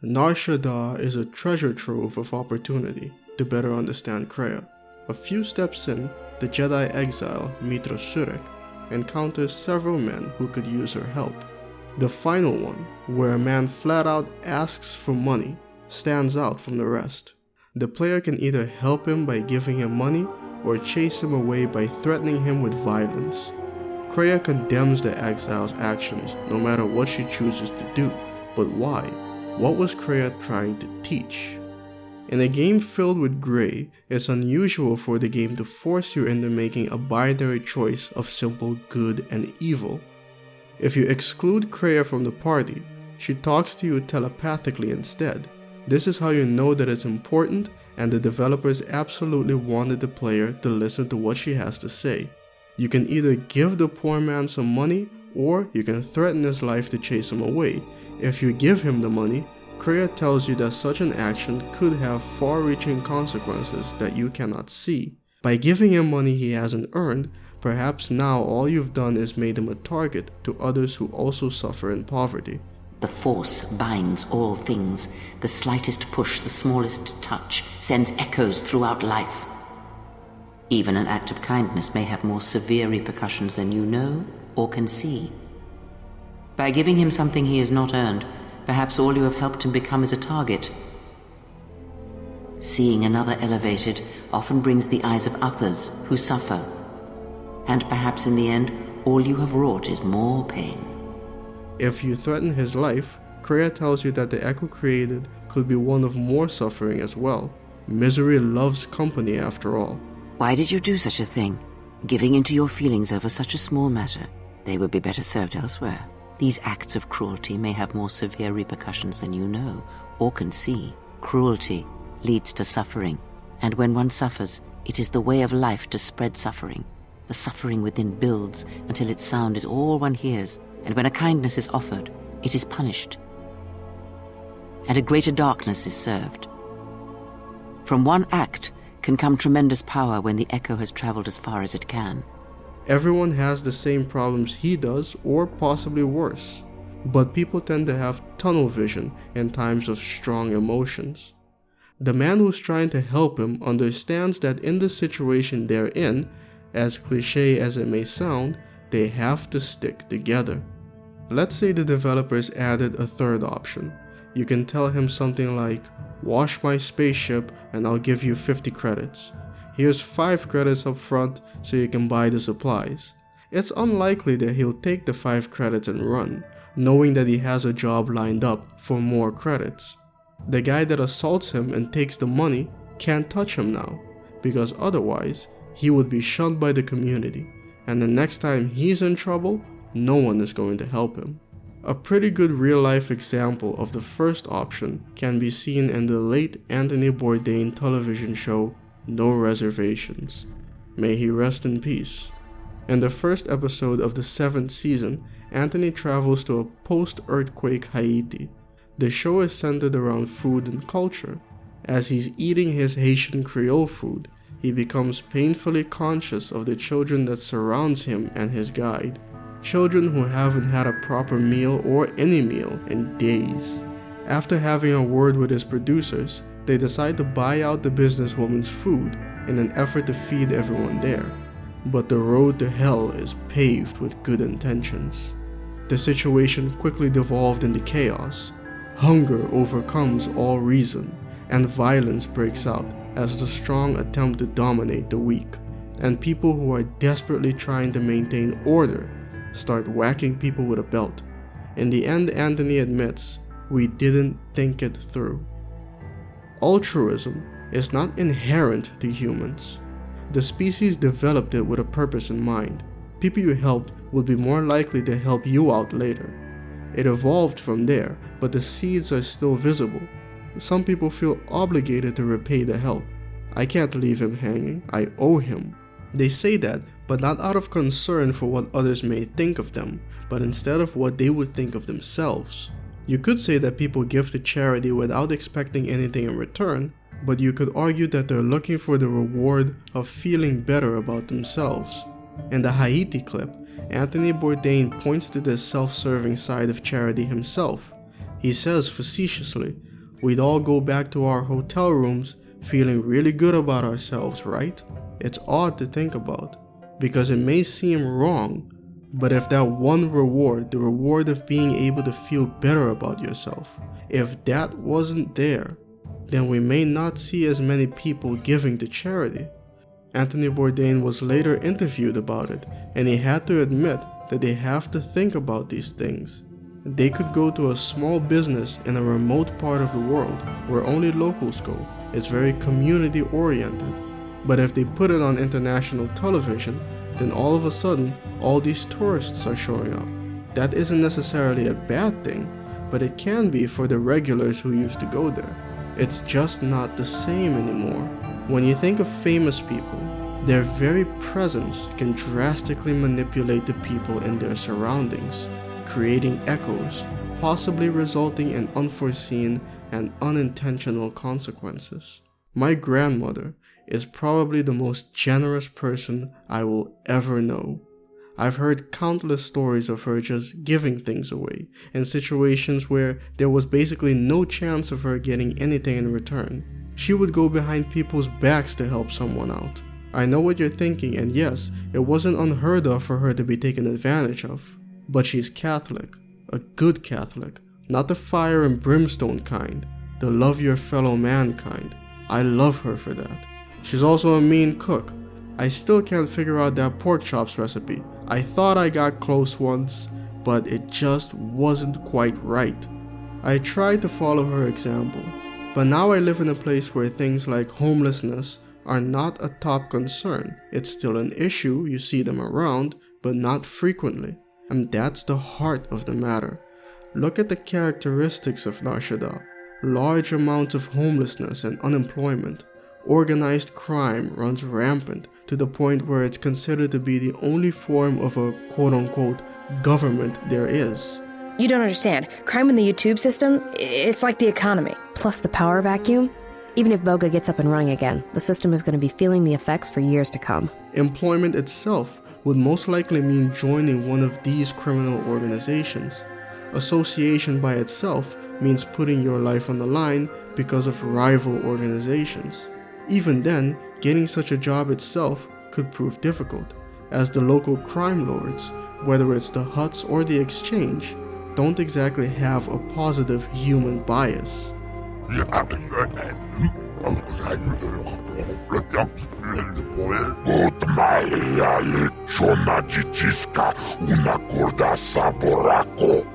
Nar Shaddaa is a treasure trove of opportunity to better understand Kreia. A few steps in, the Jedi exile Mitra Surek encounters several men who could use her help. The final one, where a man flat out asks for money, stands out from the rest. The player can either help him by giving him money or chase him away by threatening him with violence. Kreia condemns the exile's actions no matter what she chooses to do. But why? What was Kreia trying to teach? In a game filled with gray, it's unusual for the game to force you into making a binary choice of simple good and evil. If you exclude Kreia from the party, she talks to you telepathically instead. This is how you know that it's important and the developers absolutely wanted the player to listen to what she has to say. You can either give the poor man some money or you can threaten his life to chase him away. If you give him the money, Kreia tells you that such an action could have far-reaching consequences that you cannot see. By giving him money he hasn't earned, perhaps now all you've done is made him a target to others who also suffer in poverty. The Force binds all things. The slightest push, the smallest touch, sends echoes throughout life. Even an act of kindness may have more severe repercussions than you know or can see. By giving him something he has not earned, perhaps all you have helped him become is a target. Seeing another elevated often brings the eyes of others who suffer. And perhaps in the end, all you have wrought is more pain. If you threaten his life, Kreia tells you that the echo created could be one of more suffering as well. Misery loves company after all. Why did you do such a thing? Giving into your feelings over such a small matter. They would be better served elsewhere. These acts of cruelty may have more severe repercussions than you know or can see. Cruelty leads to suffering, and when one suffers, it is the way of life to spread suffering. The suffering within builds until its sound is all one hears, and when a kindness is offered, it is punished, and a greater darkness is served. From one act can come tremendous power when the echo has traveled as far as it can. Everyone has the same problems he does, or possibly worse. But people tend to have tunnel vision in times of strong emotions. The man who's trying to help him understands that in the situation they're in, as cliché as it may sound, they have to stick together. Let's say the developers added a third option. You can tell him something like, "Wash my spaceship and I'll give you 50 credits. Here's 5 credits up front so you can buy the supplies." It's unlikely that he'll take the 5 credits and run, knowing that he has a job lined up for more credits. The guy that assaults him and takes the money can't touch him now, because otherwise he would be shunned by the community, and the next time he's in trouble, no one is going to help him. A pretty good real-life example of the first option can be seen in the late Anthony Bourdain television show No Reservations. May he rest in peace. In the first episode of the 7th season, Anthony travels to a post-earthquake Haiti. The show is centered around food and culture. As he's eating his Haitian Creole food, he becomes painfully conscious of the children that surrounds him and his guide. Children who haven't had a proper meal or any meal in days. After having a word with his producers, they decide to buy out the businesswoman's food in an effort to feed everyone there. But the road to hell is paved with good intentions. The situation quickly devolved into chaos. Hunger overcomes all reason, and violence breaks out as the strong attempt to dominate the weak, and people who are desperately trying to maintain order start whacking people with a belt. In the end, Anthony admits, "We didn't think it through." Altruism is not inherent to humans. The species developed it with a purpose in mind. People you helped would be more likely to help you out later. It evolved from there, but the seeds are still visible. Some people feel obligated to repay the help. "I can't leave him hanging, I owe him." They say that, but not out of concern for what others may think of them, but instead of what they would think of themselves. You could say that people give to charity without expecting anything in return, but you could argue that they're looking for the reward of feeling better about themselves. In the Haiti clip, Anthony Bourdain points to the self-serving side of charity himself. He says facetiously, we'd all go back to our hotel rooms feeling really good about ourselves, right? It's odd to think about, because it may seem wrong, but if that one reward, the reward of being able to feel better about yourself, if that wasn't there, then we may not see as many people giving to charity. Anthony Bourdain was later interviewed about it, and he had to admit that they have to think about these things. They could go to a small business in a remote part of the world where only locals go. It's very community oriented. But if they put it on international television, then all of a sudden, all these tourists are showing up. That isn't necessarily a bad thing, but it can be for the regulars who used to go there. It's just not the same anymore. When you think of famous people, their very presence can drastically manipulate the people in their surroundings, creating echoes, possibly resulting in unforeseen and unintentional consequences. My grandmother is probably the most generous person I will ever know. I've heard countless stories of her just giving things away in situations where there was basically no chance of her getting anything in return. She would go behind people's backs to help someone out. I know what you're thinking, and yes, it wasn't unheard of for her to be taken advantage of. But she's Catholic, a good Catholic, not the fire and brimstone kind, the love your fellow man kind. I love her for that. She's also a mean cook. I still can't figure out that pork chops recipe. I thought I got close once, but it just wasn't quite right. I tried to follow her example, but now I live in a place where things like homelessness are not a top concern. It's still an issue, you see them around, but not frequently. And that's the heart of the matter. Look at the characteristics of Nar Shaddaa. Large amounts of homelessness and unemployment. Organized crime runs rampant to the point where it's considered to be the only form of a quote-unquote government there is. You don't understand. Crime in the YouTube system, it's like the economy. Plus the power vacuum. Even if Voga gets up and running again, the system is going to be feeling the effects for years to come. Employment itself would most likely mean joining one of these criminal organizations. Association by itself means putting your life on the line because of rival organizations. Even then, getting such a job itself could prove difficult, as the local crime lords, whether it's the huts or the exchange, don't exactly have a positive human bias.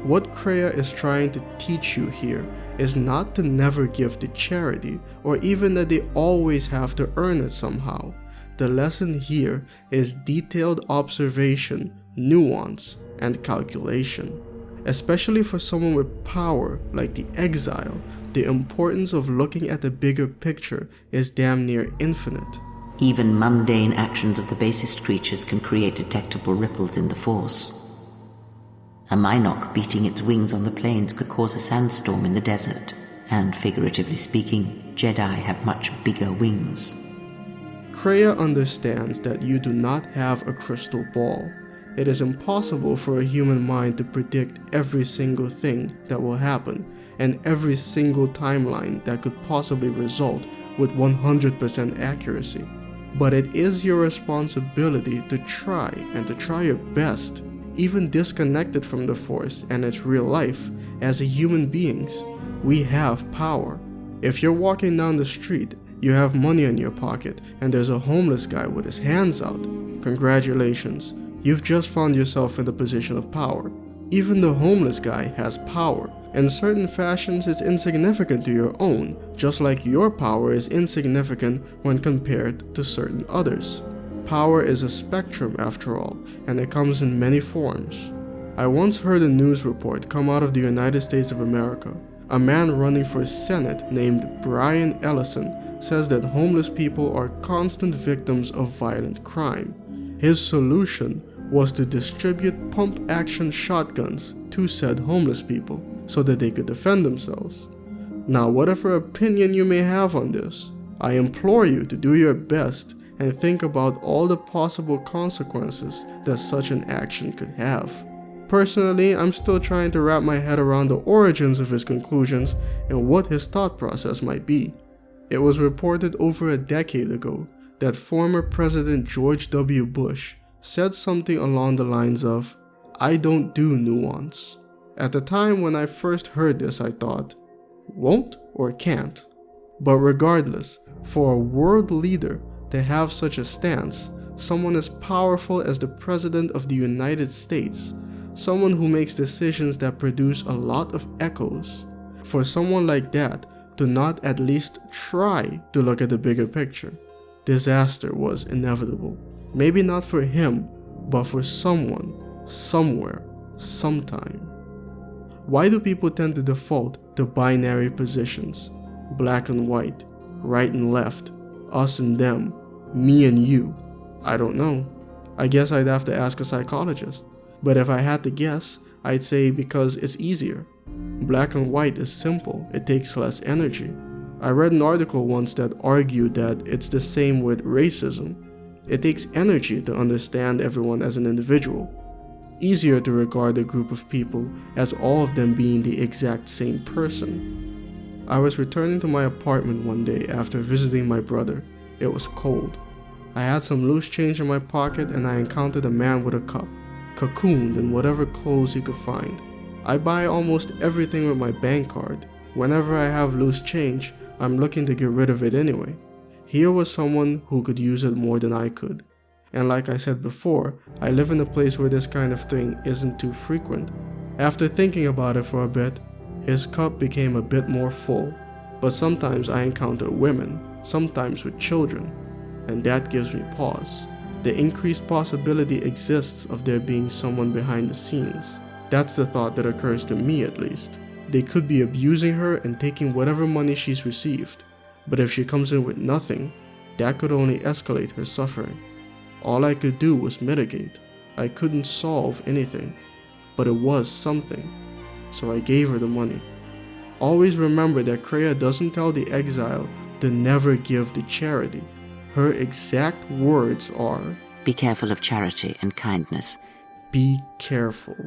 What Kreia is trying to teach you here is not to never give to charity, or even that they always have to earn it somehow. The lesson here is detailed observation, nuance, and calculation. Especially for someone with power like the exile, the importance of looking at the bigger picture is damn near infinite. Even mundane actions of the basest creatures can create detectable ripples in the Force. A Minok beating its wings on the plains could cause a sandstorm in the desert, and figuratively speaking, Jedi have much bigger wings. Kreia understands that you do not have a crystal ball. It is impossible for a human mind to predict every single thing that will happen, and every single timeline that could possibly result with 100% accuracy. But it is your responsibility to try, and to try your best, even disconnected from the Force and its real life. As human beings, we have power. If you're walking down the street, you have money in your pocket, and there's a homeless guy with his hands out, congratulations, you've just found yourself in a position of power. Even the homeless guy has power. In certain fashions, it's insignificant to your own, just like your power is insignificant when compared to certain others. Power is a spectrum after all, and it comes in many forms. I once heard a news report come out of the United States of America. A man running for Senate named Brian Ellison says that homeless people are constant victims of violent crime. His solution was to distribute pump-action shotguns to said homeless people so that they could defend themselves. Now, whatever opinion you may have on this, I implore you to do your best and think about all the possible consequences that such an action could have. Personally, I'm still trying to wrap my head around the origins of his conclusions and what his thought process might be. It was reported over a decade ago that former President George W. Bush said something along the lines of, "I don't do nuance." At the time when I first heard this, I thought, won't or can't? But regardless, for a world leader to have such a stance, someone as powerful as the President of the United States, someone who makes decisions that produce a lot of echoes, for someone like that to not at least try to look at the bigger picture, disaster was inevitable. Maybe not for him, but for someone, somewhere, sometime. Why do people tend to default to binary positions? Black and white, right and left, us and them, me and you? I don't know. I guess I'd have to ask a psychologist. But if I had to guess, I'd say because it's easier. Black and white is simple, it takes less energy. I read an article once that argued that it's the same with racism. It takes energy to understand everyone as an individual. Easier to regard a group of people as all of them being the exact same person. I was returning to my apartment one day after visiting my brother. It was cold. I had some loose change in my pocket and I encountered a man with a cup, cocooned in whatever clothes he could find. I buy almost everything with my bank card. Whenever I have loose change, I'm looking to get rid of it anyway. Here was someone who could use it more than I could. And like I said before, I live in a place where this kind of thing isn't too frequent. After thinking about it for a bit, his cup became a bit more full. But sometimes I encounter women, sometimes with children, and that gives me pause. The increased possibility exists of there being someone behind the scenes. That's the thought that occurs to me at least. They could be abusing her and taking whatever money she's received. But if she comes in with nothing, that could only escalate her suffering. All I could do was mitigate. I couldn't solve anything, but it was something. So I gave her the money. Always remember that Kreia doesn't tell the exile to never give to charity. Her exact words are, "Be careful of charity and kindness. Be careful."